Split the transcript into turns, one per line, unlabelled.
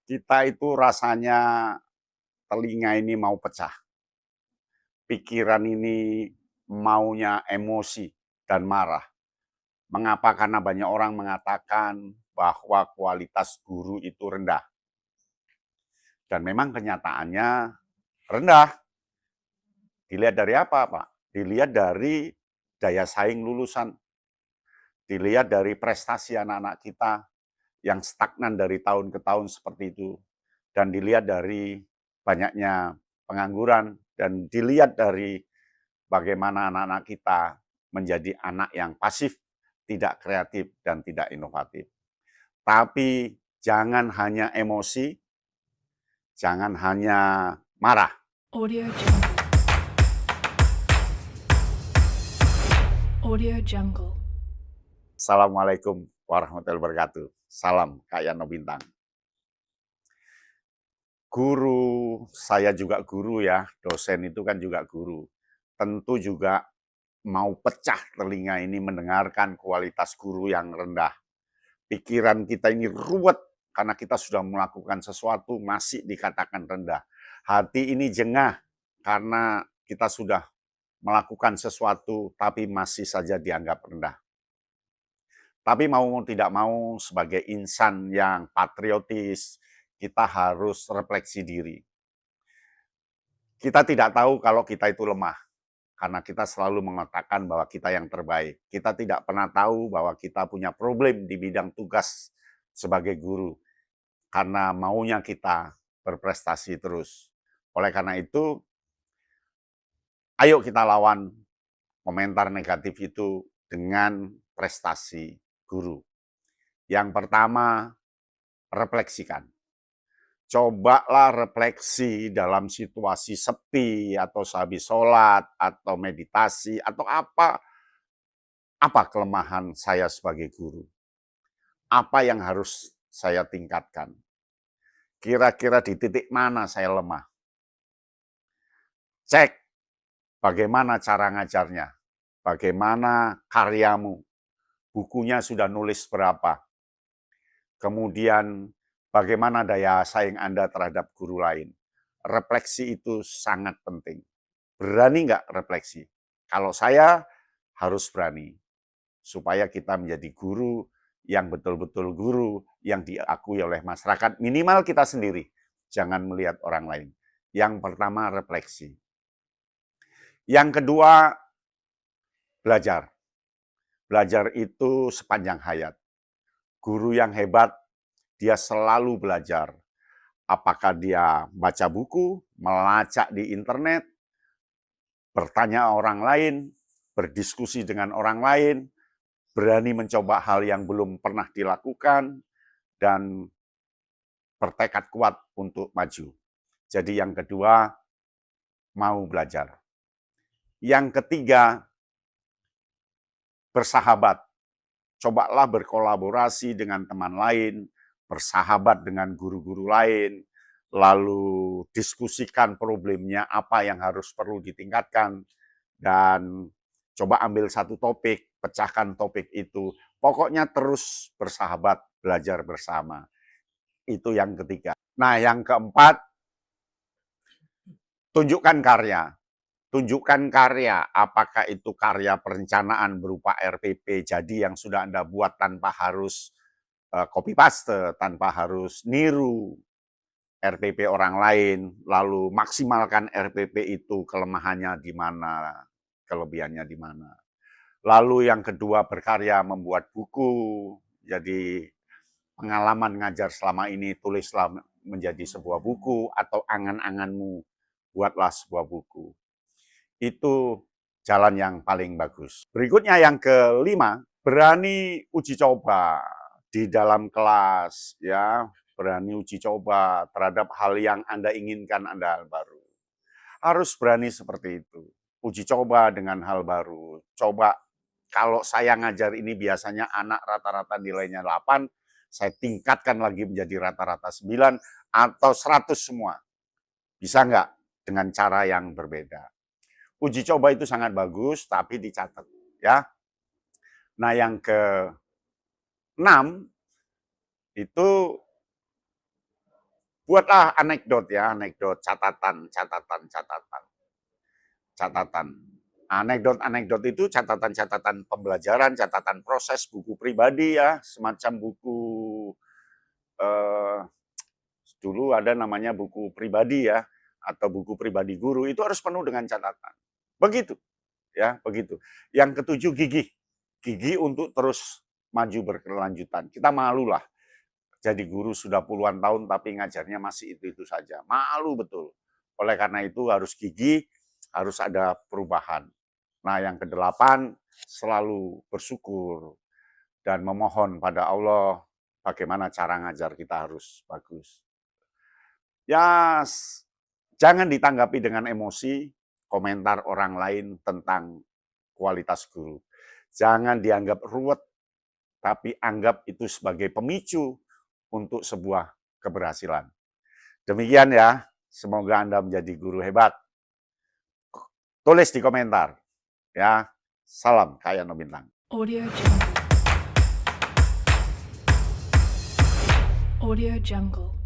Kita itu rasanya telinga ini mau pecah, pikiran ini maunya emosi dan marah. Mengapa? Karena banyak orang mengatakan bahwa kualitas guru itu rendah. Dan memang kenyataannya rendah. Dilihat dari apa, Pak? Dilihat dari daya saing lulusan, dilihat dari prestasi anak-anak kita yang stagnan dari tahun ke tahun seperti itu, dan dilihat dari banyaknya pengangguran, dan dilihat dari bagaimana anak-anak kita menjadi anak yang pasif, tidak kreatif, dan tidak inovatif. Tapi jangan hanya emosi, jangan hanya marah.
Audio Jungle. Audio Jungle.
Assalamualaikum warahmatullahi wabarakatuh. Salam Kak Yano Bintang. Guru, saya juga guru ya, dosen itu kan juga guru. Tentu juga mau pecah telinga ini mendengarkan kualitas guru yang rendah. Pikiran kita ini ruwet karena kita sudah melakukan sesuatu masih dikatakan rendah. Hati ini jengah karena kita sudah melakukan sesuatu tapi masih saja dianggap rendah. Tapi mau tidak mau sebagai insan yang patriotis, kita harus refleksi diri. Kita tidak tahu kalau kita itu lemah, karena kita selalu mengatakan bahwa kita yang terbaik. Kita tidak pernah tahu bahwa kita punya problem di bidang tugas sebagai guru, karena maunya kita berprestasi terus. Oleh karena itu, ayo kita lawan komentar negatif itu dengan prestasi guru. Yang pertama, refleksikan. Cobalah refleksi dalam situasi sepi atau sehabis sholat atau meditasi atau apa kelemahan saya sebagai guru? Apa yang harus saya tingkatkan? Kira-kira di titik mana saya lemah? Cek bagaimana cara ngajarnya, bagaimana karyamu, bukunya sudah nulis berapa, kemudian bagaimana daya saing Anda terhadap guru lain. Refleksi itu sangat penting. Berani nggak refleksi? Kalau saya harus berani, supaya kita menjadi guru yang betul-betul guru, yang diakui oleh masyarakat, minimal kita sendiri. Jangan melihat orang lain. Yang pertama, refleksi. Yang kedua, belajar. Belajar itu sepanjang hayat. Guru yang hebat, dia selalu belajar. Apakah dia baca buku, melacak di internet, bertanya orang lain, berdiskusi dengan orang lain, berani mencoba hal yang belum pernah dilakukan, dan bertekad kuat untuk maju. Jadi yang kedua, mau belajar. Yang ketiga, bersahabat. Cobalah berkolaborasi dengan teman lain, bersahabat dengan guru-guru lain, lalu diskusikan problemnya apa yang harus perlu ditingkatkan, dan coba ambil satu topik, pecahkan topik itu. Pokoknya terus bersahabat, belajar bersama. Itu yang ketiga. Nah, yang keempat, tunjukkan karya. Tunjukkan karya, apakah itu karya perencanaan berupa RPP, jadi yang sudah Anda buat tanpa harus copy paste, tanpa harus niru RPP orang lain, lalu maksimalkan RPP itu kelemahannya di mana, kelebihannya di mana. Lalu yang kedua, berkarya membuat buku, jadi pengalaman ngajar selama ini tulislah menjadi sebuah buku, atau angan-anganmu buatlah sebuah buku. Itu jalan yang paling bagus. Berikutnya yang kelima, berani uji coba di dalam kelas, ya, berani uji coba terhadap hal yang Anda inginkan, Anda baru. Harus berani seperti itu. Uji coba dengan hal baru. Coba, kalau saya ngajar ini biasanya anak rata-rata nilainya 8, saya tingkatkan lagi menjadi rata-rata 9 atau 100 semua. Bisa nggak? Dengan cara yang berbeda. Uji coba itu sangat bagus, tapi dicatat, ya. Nah, yang ke-6 itu Buatlah anekdot ya, anekdot, catatan. Anekdot-anekdot itu catatan-catatan pembelajaran, catatan proses, buku pribadi ya, semacam buku eh, dulu ada namanya buku pribadi ya, atau buku pribadi guru, itu harus penuh dengan catatan. Begitu, ya, begitu. Yang ketujuh, gigih. Gigih untuk terus maju berkelanjutan. Kita malu lah jadi guru sudah puluhan tahun tapi ngajarnya masih itu-itu saja. Malu betul. Oleh karena itu harus gigih, harus ada perubahan. Nah, yang kedelapan, selalu bersyukur dan memohon pada Allah bagaimana cara ngajar kita harus bagus. Ya, jangan ditanggapi dengan emosi komentar orang lain tentang kualitas guru. Jangan dianggap ruwet, tapi anggap itu sebagai pemicu untuk sebuah keberhasilan. Demikian ya, semoga Anda menjadi guru hebat. Tulis di komentar. Ya, salam Kaya No Bintang.
Audio Jungle. Audio Jungle.